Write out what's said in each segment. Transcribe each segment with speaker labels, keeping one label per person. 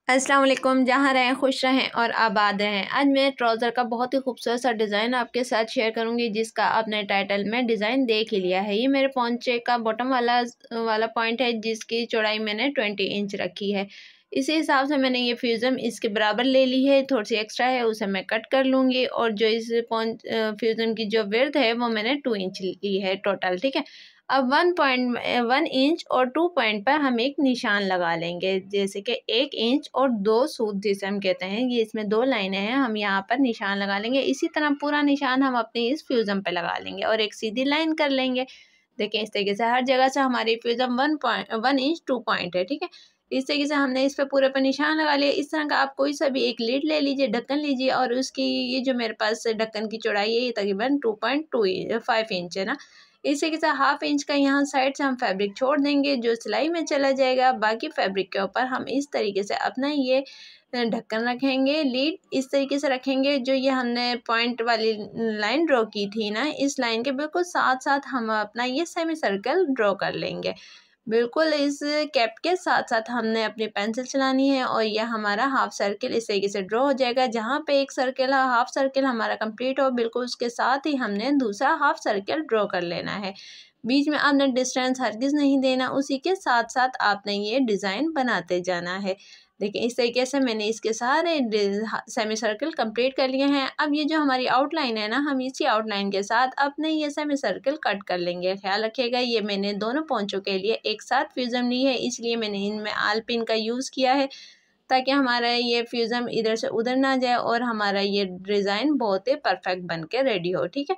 Speaker 1: अस्सलाम वालेकुम। जहाँ रहें खुश रहें और आबाद रहें। आज मैं ट्राउज़र का बहुत ही खूबसूरत सा डिज़ाइन आपके साथ शेयर करूँगी, जिसका आपने टाइटल में डिज़ाइन देख ही लिया है। ये मेरे पौंचे का बॉटम वाला पॉइंट है, जिसकी चौड़ाई मैंने 20 इंच रखी है। इसी हिसाब से मैंने ये फ्यूज़म इसके बराबर ले ली है। थोड़ी सी एक्स्ट्रा है, उसे मैं कट कर लूँगी। और जो इस फ्यूज़म की जो विड्थ है वो मैंने 2 इंच ली है टोटल, ठीक है। अब 1 इंच और 2 पॉइंट पर हम एक निशान लगा लेंगे, जैसे कि 1 इंच और 2 सूत जिसे हम कहते हैं। ये इसमें 2 लाइनें हैं, हम यहाँ पर निशान लगा लेंगे। इसी तरह पूरा निशान हम अपने इस फ्यूज़म पे लगा लेंगे और एक सीधी लाइन कर लेंगे। देखिए इस तरीके से हर जगह से हमारी फ्यूज़म 1 इंच 2 पॉइंट है, ठीक है। इस तरीके से हमने इस पे पूरे पर निशान लगा लिया। इस तरह का आप कोई सा भी एक लीड ले लीजिए, ढक्कन लीजिए, और उसकी ये जो मेरे पास ढक्कन की चौड़ाई है ये तकरीबन 2.5 इंच है ना। इसी के साथ 1/2 इंच का यहाँ साइड से हम फैब्रिक छोड़ देंगे, जो सिलाई में चला जाएगा। बाकी फैब्रिक के ऊपर हम इस तरीके से अपना ये ढक्कन रखेंगे, लीड इस तरीके से रखेंगे। जो ये हमने पॉइंट वाली लाइन ड्रॉ की थी ना, इस लाइन के बिल्कुल साथ साथ हम अपना ये सेमी सर्कल ड्रॉ कर लेंगे। बिल्कुल इस कैप के साथ साथ हमने अपनी पेंसिल चलानी है और यह हमारा हाफ सर्कल इस तरीके से ड्रॉ हो जाएगा। जहाँ पे एक सर्कल हाफ सर्कल हमारा कंप्लीट हो, बिल्कुल उसके साथ ही हमने दूसरा हाफ सर्कल ड्रॉ कर लेना है। बीच में आपने डिस्टेंस हरगिज़ नहीं देना, उसी के साथ साथ आपने ये डिज़ाइन बनाते जाना है। देखिए इस तरीके से मैंने इसके सारे सेमी सर्कल कंप्लीट कर लिए हैं। अब ये जो हमारी आउटलाइन है ना, हम इसी आउटलाइन के साथ अपने ये सेमी सर्कल कट कर लेंगे। ख्याल रखिएगा ये मैंने दोनों पोंचों के लिए एक साथ फ्यूज़म ली है, इसलिए मैंने इनमें आल पिन का यूज़ किया है, ताकि हमारा ये फ्यूज़म इधर से उधर ना जाए और हमारा ये डिज़ाइन बहुत ही परफेक्ट बन के रेडी हो, ठीक है।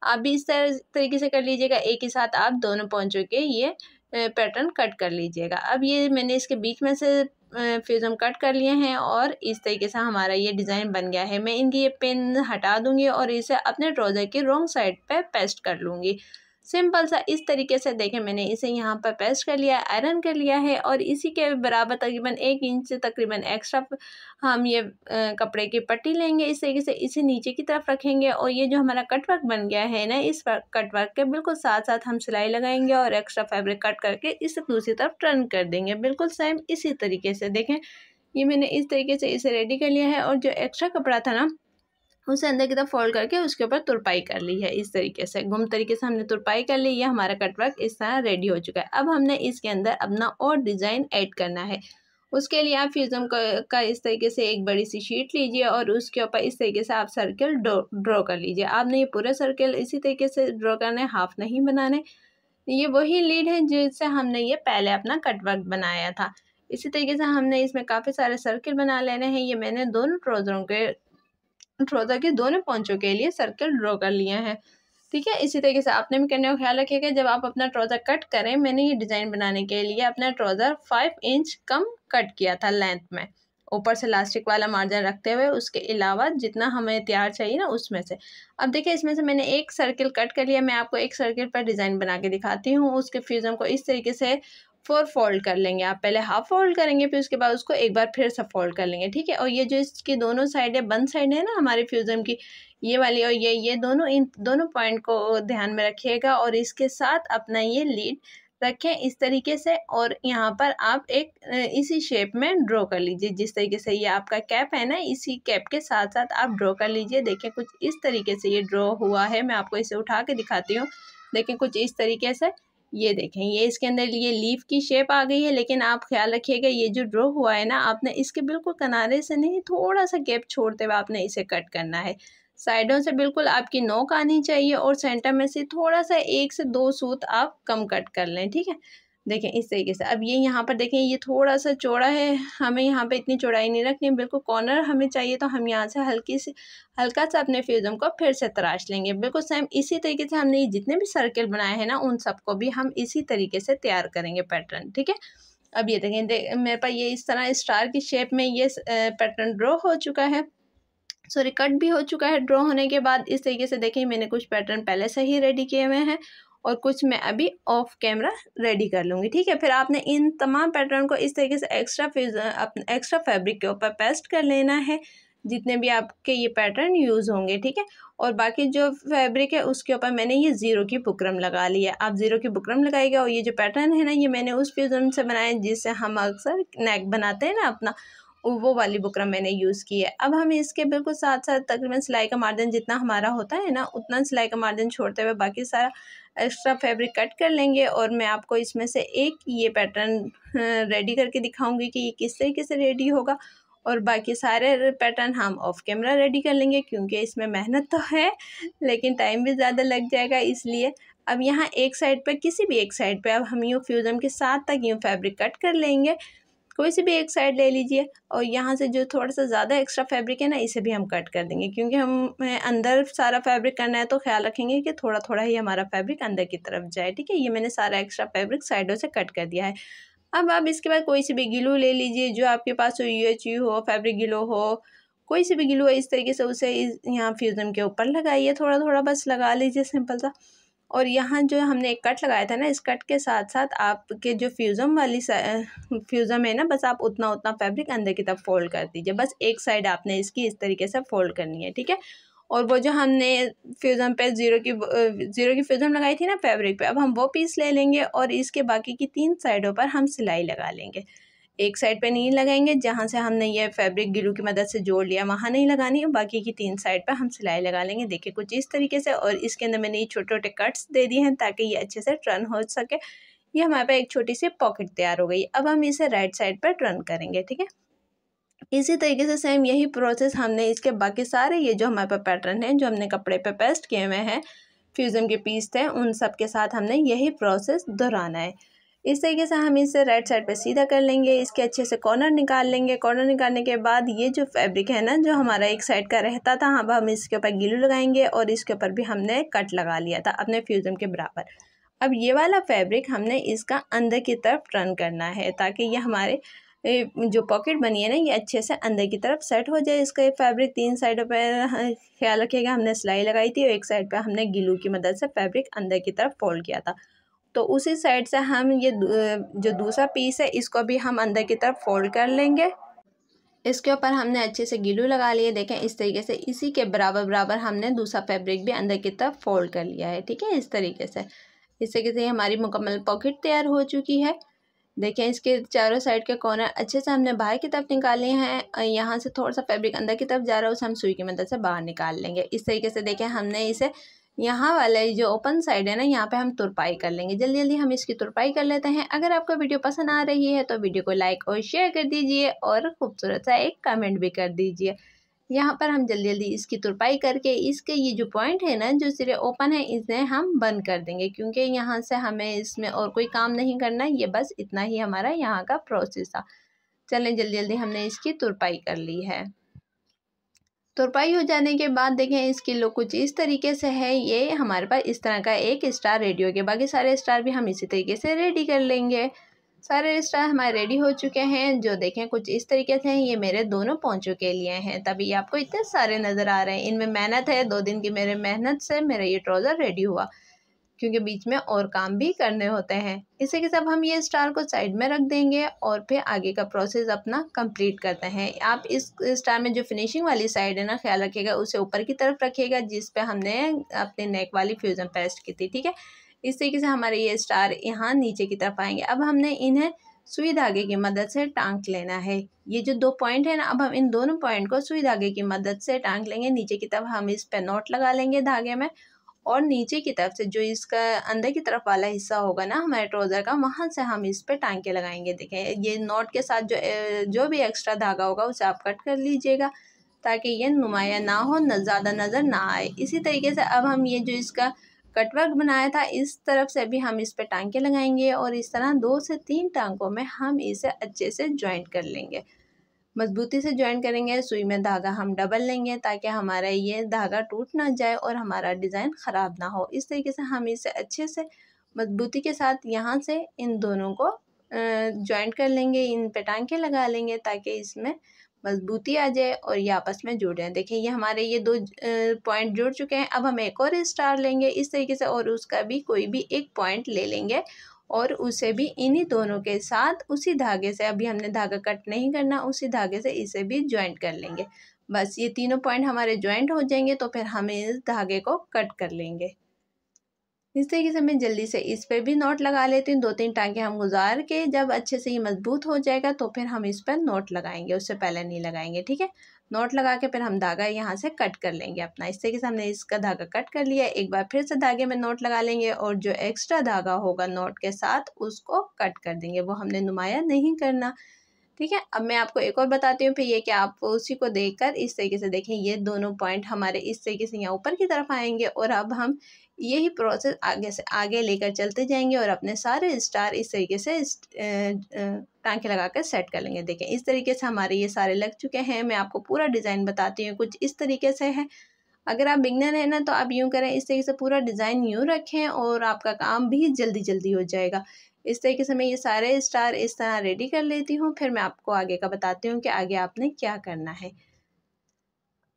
Speaker 1: आप भी इस तरीके से कर लीजिएगा, एक ही साथ आप दोनों पोंचों के ये पैटर्न कट कर लीजिएगा। अब ये मैंने इसके बीच में से फ्यूज़म कट कर लिए हैं और इस तरीके से हमारा ये डिज़ाइन बन गया है। मैं इनकी ये पिन हटा दूँगी और इसे अपने ट्राउज़र की रॉन्ग साइड पे पेस्ट कर लूँगी। सिंपल सा इस तरीके से देखें, मैंने इसे यहाँ पर पेस्ट कर लिया, आयरन कर लिया है। और इसी के बराबर तकरीबन 1 इंच से तकरीबन एक्स्ट्रा हम ये कपड़े की पट्टी लेंगे। इस तरीके से इसे नीचे की तरफ रखेंगे और ये जो हमारा कट वर्क बन गया है ना, इस कट वर्क के बिल्कुल साथ साथ हम सिलाई लगाएंगे और एक्स्ट्रा फैब्रिक कट करके इसे दूसरी तरफ टर्न कर देंगे। बिल्कुल सेम इसी तरीके से देखें, ये मैंने इस तरीके से इसे रेडी कर लिया है। और जो एक्स्ट्रा कपड़ा था ना, उसे अंदर की तरफ फोल्ड करके उसके ऊपर तुरपाई कर ली है। इस तरीके से गुम तरीके से हमने तुरपाई कर ली। ये हमारा कटवर्क इस तरह रेडी हो चुका है। अब हमने इसके अंदर अपना और डिज़ाइन ऐड करना है। उसके लिए आप फ्यूज़म का इस तरीके से एक बड़ी सी शीट लीजिए और उसके ऊपर इस तरीके से आप सर्कल ड्रॉ कर लीजिए। आपने ये पूरे सर्कल इसी तरीके से ड्रॉ करना है, हाफ नहीं बनाने। ये वही लीड है जिससे हमने ये पहले अपना कटवर्क बनाया था। इसी तरीके से हमने इसमें काफ़ी सारे सर्कल बना लेने हैं। ये मैंने दोनों ट्राउज़र के दोनों पोंचों के लिए सर्कल ड्रॉ कर लिए हैं, ठीक है। इसी तरीके से आपने भी करने का ख्याल रखिएगा। जब आप अपना ट्राउज़र कट करें, मैंने ये डिज़ाइन बनाने के लिए अपना ट्राउज़र 5 इंच कम कट किया था लेंथ में, ऊपर से इलास्टिक वाला मार्जिन रखते हुए, उसके अलावा जितना हमें तैयार चाहिए ना उसमें से। अब देखिए इसमें से मैंने एक सर्कल कट कर लिया। मैं आपको एक सर्कल पर डिज़ाइन बना के दिखाती हूँ। उसके फ्यूज़म को इस तरीके से 4 फोल्ड कर लेंगे। आप पहले हाफ फोल्ड करेंगे, फिर उसके बाद उसको एक बार फिर से फोल्ड कर लेंगे, ठीक है। और ये जो इसकी दोनों साइड है, बंद साइड है ना हमारे फ्यूज़म की, ये वाली और ये दोनों, इन दोनों पॉइंट को ध्यान में रखिएगा और इसके साथ अपना ये लीड रखें इस तरीके से। और यहाँ पर आप एक इसी शेप में ड्रॉ कर लीजिए। जिस तरीके से ये आपका कैप है ना, इसी कैप के साथ साथ आप ड्रॉ कर लीजिए। देखिए कुछ इस तरीके से ये ड्रॉ हुआ है। मैं आपको इसे उठा के दिखाती हूँ। देखिए कुछ इस तरीके से, ये देखें ये इसके अंदर ये लीफ की शेप आ गई है। लेकिन आप ख्याल रखिएगा ये जो ड्रॉ हुआ है ना, आपने इसके बिल्कुल किनारे से नहीं, थोड़ा सा गैप छोड़ते हुए आपने इसे कट करना है। साइडों से बिल्कुल आपकी नोक आनी चाहिए और सेंटर में से थोड़ा सा 1 से 2 सूत आप कम कट कर लें, ठीक है। देखें इस तरीके से। अब ये यहाँ पर देखें ये थोड़ा सा चौड़ा है, हमें यहाँ पे इतनी चौड़ाई नहीं रखनी, बिल्कुल कॉर्नर हमें चाहिए। तो हम यहाँ से हल्का सा अपने फ्यूज़म को फिर से तराश लेंगे। बिल्कुल सेम इसी तरीके से हमने जितने भी सर्कल बनाए हैं ना, उन सबको भी हम इसी तरीके से तैयार करेंगे पैटर्न, ठीक है। अब ये देखें, मेरे पास ये इस तरह स्टार की शेप में ये पैटर्न ड्रॉ हो चुका है, सॉरी कट भी हो चुका है। ड्रॉ होने के बाद इस तरीके से देखिए मैंने कुछ पैटर्न पहले से ही रेडी किए हुए हैं और कुछ मैं अभी ऑफ कैमरा रेडी कर लूँगी, ठीक है। फिर आपने इन तमाम पैटर्न को इस तरीके से एक्स्ट्रा फैब्रिक के ऊपर पेस्ट कर लेना है, जितने भी आपके ये पैटर्न यूज़ होंगे, ठीक है। और बाकी जो फैब्रिक है उसके ऊपर मैंने ये ज़ीरो की बुकरम लगा ली है। आप ज़ीरो की बुकरम लगाइएगा। और ये जो पैटर्न है ना, ये मैंने उस फ्यूज़म से बनाया जिससे हम अक्सर नेक बनाते हैं ना अपना, वो वाली बुकरम मैंने यूज़ की है। अब हम इसके बिल्कुल साथ साथ तकरीबन सिलाई का मार्जिन जितना हमारा होता है ना, उतना सिलाई का मार्जिन छोड़ते हुए बाकी सारा एक्स्ट्रा फैब्रिक कट कर लेंगे। और मैं आपको इसमें से एक ये पैटर्न रेडी करके दिखाऊंगी कि ये किस तरीके से रेडी होगा, और बाकी सारे पैटर्न हम ऑफ कैमरा रेडी कर लेंगे, क्योंकि इसमें मेहनत तो है लेकिन टाइम भी ज़्यादा लग जाएगा इसलिए। अब यहाँ एक साइड पर, किसी भी एक साइड पे अब हम यूँ फ्यूज़न के साथ तक यूँ फैब्रिक कट कर लेंगे। कोई सी भी एक साइड ले लीजिए, और यहाँ से जो थोड़ा सा ज़्यादा एक्स्ट्रा फैब्रिक है ना, इसे भी हम कट कर देंगे, क्योंकि हम अंदर सारा फैब्रिक करना है तो ख्याल रखेंगे कि थोड़ा थोड़ा ही हमारा फैब्रिक अंदर की तरफ जाए। ठीक है, ये मैंने सारा एक्स्ट्रा फैब्रिक साइडों से कट कर दिया है। अब आप इसके बाद कोई सी भी ग्लू ले लीजिए, जो आपके पास हो, UHU हो, फैब्रिक ग्लू हो, कोई सी भी ग्लू है, इस तरीके से उसे यहाँ फ्यूज़न के ऊपर लगाइए, थोड़ा थोड़ा बस लगा लीजिए सिंपल सा। और यहाँ जो हमने एक कट लगाया था ना, इस कट के साथ साथ आपके जो फ्यूज़म है ना, बस आप उतना उतना फैब्रिक अंदर की तरफ फोल्ड कर दीजिए। बस एक साइड आपने इसकी इस तरीके से फोल्ड करनी है। ठीक है, और वो जो हमने फ्यूज़म पे ज़ीरो की फ्यूज़म लगाई थी ना फैब्रिक पे, अब हम वो पीस ले लेंगे और इसके बाकी की 3 साइडों पर हम सिलाई लगा लेंगे। एक साइड पे नहीं लगाएंगे, जहाँ से हमने ये फैब्रिक ग्लू की मदद से जोड़ लिया वहाँ नहीं लगानी है, बाकी की 3 साइड पे हम सिलाई लगा लेंगे। देखिए कुछ इस तरीके से, और इसके अंदर मैंने ये छोटे छोटे कट्स दे दिए हैं ताकि ये अच्छे से टर्न हो सके। ये हमारे पास एक छोटी सी पॉकेट तैयार हो गई। अब हम इसे राइट साइड पर टर्न करेंगे। ठीक है, इसी तरीके से सेम यही प्रोसेस हमने इसके बाकी सारे ये जो हमारे पास पैटर्न है, जो हमने कपड़े पे पेस्ट किए हुए हैं, फ्यूज़न के पीस थे, उन सब के साथ हमने यही प्रोसेस दोहराना है। इस तरीके से हम इसे राइट साइड पे सीधा कर लेंगे, इसके अच्छे से कॉर्नर निकाल लेंगे। कॉर्नर निकालने के बाद ये जो फैब्रिक है ना, जो हमारा एक साइड का रहता था, अब हम इसके ऊपर ग्लू लगाएंगे, और इसके ऊपर भी हमने कट लगा लिया था अपने फ्यूज़न के बराबर। अब ये वाला फैब्रिक हमने इसका अंदर की तरफ टर्न करना है, ताकि ये हमारे जो पॉकेट बनी है ना, ये अच्छे से अंदर की तरफ सेट हो जाए। इसका फैब्रिक 3 साइडों पर ख्याल रखिएगा, हमने सिलाई लगाई थी और एक साइड पर हमने ग्लू की मदद से फैब्रिक अंदर की तरफ फोल्ड किया था। तो उसी साइड से हम ये जो दूसरा पीस है, इसको भी हम अंदर की तरफ फोल्ड कर लेंगे। इसके ऊपर हमने अच्छे से ग्लू लगा लिए। देखें इस तरीके से इसी के बराबर बराबर हमने दूसरा फैब्रिक भी अंदर की तरफ फोल्ड कर लिया है। ठीक है, इस तरीके से हमारी मुकम्मल पॉकेट तैयार हो चुकी है। देखें इसके चारों साइड के कॉर्नर अच्छे से हमने बाहर की तरफ निकाले हैं। यहाँ से थोड़ा सा फैब्रिक अंदर की तरफ जा रहा है, उसे हम सुई की मदद से बाहर निकाल लेंगे। इस तरीके से देखें हमने इसे यहाँ वाला जो ओपन साइड है ना, यहाँ पे हम तुरपाई कर लेंगे। जल्दी जल्दी हम इसकी तुरपाई कर लेते हैं। अगर आपको वीडियो पसंद आ रही है तो वीडियो को लाइक और शेयर कर दीजिए, और खूबसूरत सा एक कमेंट भी कर दीजिए। यहाँ पर हम जल्दी जल्दी इसकी तुरपाई करके इसके ये जो पॉइंट है ना, जो सिरे ओपन है, इसे हम बंद कर देंगे, क्योंकि यहाँ से हमें इसमें और कोई काम नहीं करना। ये बस इतना ही हमारा यहाँ का प्रोसेस था। चलें जल्दी जल्दी हमने इसकी तुरपाई कर ली है। तुरपाई हो जाने के बाद देखें इसकी लुक कुछ इस तरीके से है। ये हमारे पास इस तरह का एक स्टार रेडी हो गया। बाकी सारे स्टार भी हम इसी तरीके से रेडी कर लेंगे। सारे स्टार हमारे रेडी हो चुके हैं, जो देखें कुछ इस तरीके से हैं। ये मेरे दोनों पोंचों के लिए हैं, तभी आपको इतने सारे नज़र आ रहे हैं। इनमें मेहनत है, 2 दिन की मेरे मेहनत से मेरा ये ट्राउज़र रेडी हुआ, क्योंकि बीच में और काम भी करने होते हैं। इसी के साथ हम ये स्टार को साइड में रख देंगे और फिर आगे का प्रोसेस अपना कंप्लीट करते हैं। आप इस स्टार में जो फिनिशिंग वाली साइड है ना, ख्याल रखिएगा उसे ऊपर की तरफ रखिएगा, जिस पे हमने अपने नेक वाली फ्यूज़न पेस्ट की थी। ठीक है, इस तरीके से हमारे ये स्टार यहाँ नीचे की तरफ आएंगे। अब हमने इन्हें सुई धागे की मदद से टांग लेना है। ये जो 2 पॉइंट है ना, अब हम इन दोनों पॉइंट को सुई धागे की मदद से टांग लेंगे। नीचे की तरफ हम इस पे नॉट लगा लेंगे धागे में, और नीचे की तरफ से जो इसका अंदर की तरफ वाला हिस्सा होगा ना हमारे ट्राउज़र का, वहाँ से हम इस पे टांके लगाएंगे। देखें ये नॉट के साथ जो भी एक्स्ट्रा धागा होगा उसे आप कट कर लीजिएगा, ताकि ये नुमाया ना हो, न ज़्यादा नज़र ना आए। इसी तरीके से अब हम ये जो इसका कटवर्क बनाया था, इस तरफ से भी हम इस पे टांके लगाएंगे, और इस तरह 2 से 3 टांकों में हम इसे अच्छे से जॉइंट कर लेंगे। मजबूती से जॉइन करेंगे। सुई में धागा हम डबल लेंगे, ताकि हमारा ये धागा टूट ना जाए और हमारा डिज़ाइन ख़राब ना हो। इस तरीके से हम इसे अच्छे से मजबूती के साथ यहाँ से इन दोनों को जॉइंट कर लेंगे, इन पे टांके लगा लेंगे, ताकि इसमें मजबूती आ जाए और ये आपस में जुड़ जाए। देखिए ये हमारे ये 2 पॉइंट जुड़ चुके हैं। अब हम एक और स्टार लेंगे इस तरीके से, और उसका भी कोई भी एक पॉइंट ले लेंगे, और उसे भी इन्हीं दोनों के साथ उसी धागे से, अभी हमने धागा कट नहीं करना, उसी धागे से इसे भी ज्वाइंट कर लेंगे। बस ये तीनों पॉइंट हमारे ज्वाइंट हो जाएंगे, तो फिर हम इस धागे को कट कर लेंगे। इस तरीके से मैं जल्दी से इस पर भी नोट लगा लेती हूँ। 2-3 टाँके हम गुजार के जब अच्छे से ये मजबूत हो जाएगा तो फिर हम इस पर नोट लगाएंगे, उससे पहले नहीं लगाएंगे, ठीक है। नोट लगा के फिर हम धागा यहाँ से कट कर लेंगे अपना। इस तरीके से हमने इसका धागा कट कर लिया। एक बार फिर से धागे में नोट लगा लेंगे और जो एक्स्ट्रा धागा होगा नोट के साथ उसको कट कर देंगे, वो हमने नुमाया नहीं करना, ठीक है। अब मैं आपको एक और बताती हूँ फिर ये कि आप उसी को देखकर इस तरीके से देखें, ये दोनों पॉइंट हमारे इस तरीके से यहाँ ऊपर की तरफ आएंगे और अब हम यही प्रोसेस आगे से आगे लेकर चलते जाएंगे और अपने सारे स्टार इस तरीके से टाँके लगा कर सेट कर लेंगे। देखें इस तरीके से हमारे ये सारे लग चुके हैं। मैं आपको पूरा डिज़ाइन बताती हूँ, कुछ इस तरीके से है। अगर आप बिगनर हैं ना तो आप यूँ करें, इस तरीके से पूरा डिज़ाइन यूँ रखें और आपका काम भी जल्दी जल्दी हो जाएगा। इस तरीके से मैं ये सारे स्टार इस तरह रेडी कर लेती हूँ, फिर मैं आपको आगे का बताती हूँ कि आगे आपने क्या करना है।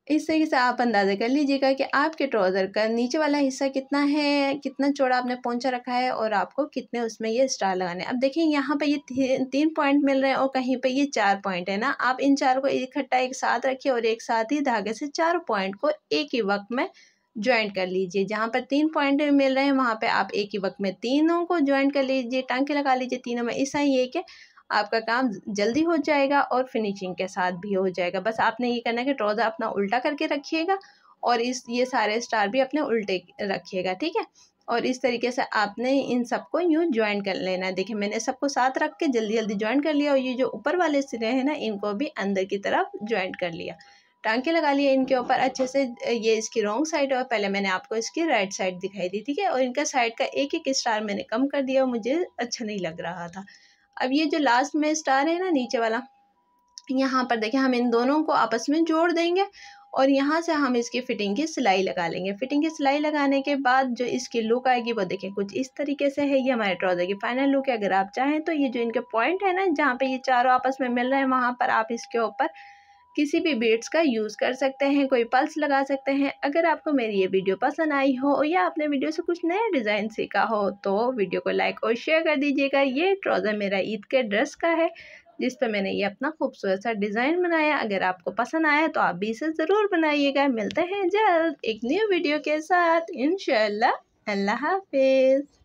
Speaker 1: इस तरीके से आप अंदाज़ा कर लीजिएगा कि आपके ट्राउज़र का नीचे वाला हिस्सा कितना है, कितना चौड़ा आपने पोंचा रखा है और आपको कितने उसमें ये स्टार लगाने हैं। अब देखिए यहाँ पे ये 3 पॉइंट मिल रहे हैं और कहीं पे ये 4 पॉइंट है ना। आप इन 4 को इकट्ठा एक साथ रखिए और एक साथ ही धागे से 4 पॉइंट को एक ही वक्त में जॉइंट कर लीजिए। जहाँ पर 3 पॉइंट मिल रहे हैं वहाँ पे आप एक ही वक्त में तीनों को जॉइंट कर लीजिए, टाँके लगा लीजिए तीनों में। ऐसा ही है कि आपका काम जल्दी हो जाएगा और फिनिशिंग के साथ भी हो जाएगा। बस आपने ये करना है कि ट्राउज़र अपना उल्टा करके रखिएगा और ये सारे स्टार भी अपने उल्टे रखिएगा, ठीक है। और इस तरीके से आपने इन सबको यूँ जॉइन कर लेना है। देखिए मैंने सबको साथ रख के जल्दी जल्दी जॉइन कर लिया और ये जो ऊपर वाले सिरे हैं ना इनको भी अंदर की तरफ जॉइंट कर लिया, टाँके लगा लिए इनके ऊपर अच्छे से। ये इसकी रॉन्ग साइड है और पहले मैंने आपको इसकी राइट साइड दिखाई दी, ठीक है। और इनका साइड का एक एक स्टार मैंने कम कर दिया, मुझे अच्छा नहीं लग रहा था। अब ये जो लास्ट में स्टार है ना नीचे वाला, यहाँ पर देखिए हम इन दोनों को आपस में जोड़ देंगे और यहाँ से हम इसकी फिटिंग की सिलाई लगा लेंगे। फिटिंग की सिलाई लगाने के बाद जो इसकी लुक आएगी वो देखिए कुछ इस तरीके से है। ये हमारे ट्राउज़र की फाइनल लुक है। अगर आप चाहें तो ये जो इनके पॉइंट है ना जहाँ पे ये चारों आपस में मिल रहे हैं वहाँ पर आप इसके ऊपर किसी भी बीड्स का यूज़ कर सकते हैं, कोई पल्स लगा सकते हैं। अगर आपको मेरी ये वीडियो पसंद आई हो या आपने वीडियो से कुछ नया डिज़ाइन सीखा हो तो वीडियो को लाइक और शेयर कर दीजिएगा। ये ट्राउज़र मेरा ईद के ड्रेस का है जिस पर मैंने ये अपना खूबसूरत सा डिज़ाइन बनाया। अगर आपको पसंद आया तो आप भी इसे ज़रूर बनाइएगा। मिलते हैं जल्द एक न्यू वीडियो के साथ इंशाअल्लाह। अल्लाह हाफिज़।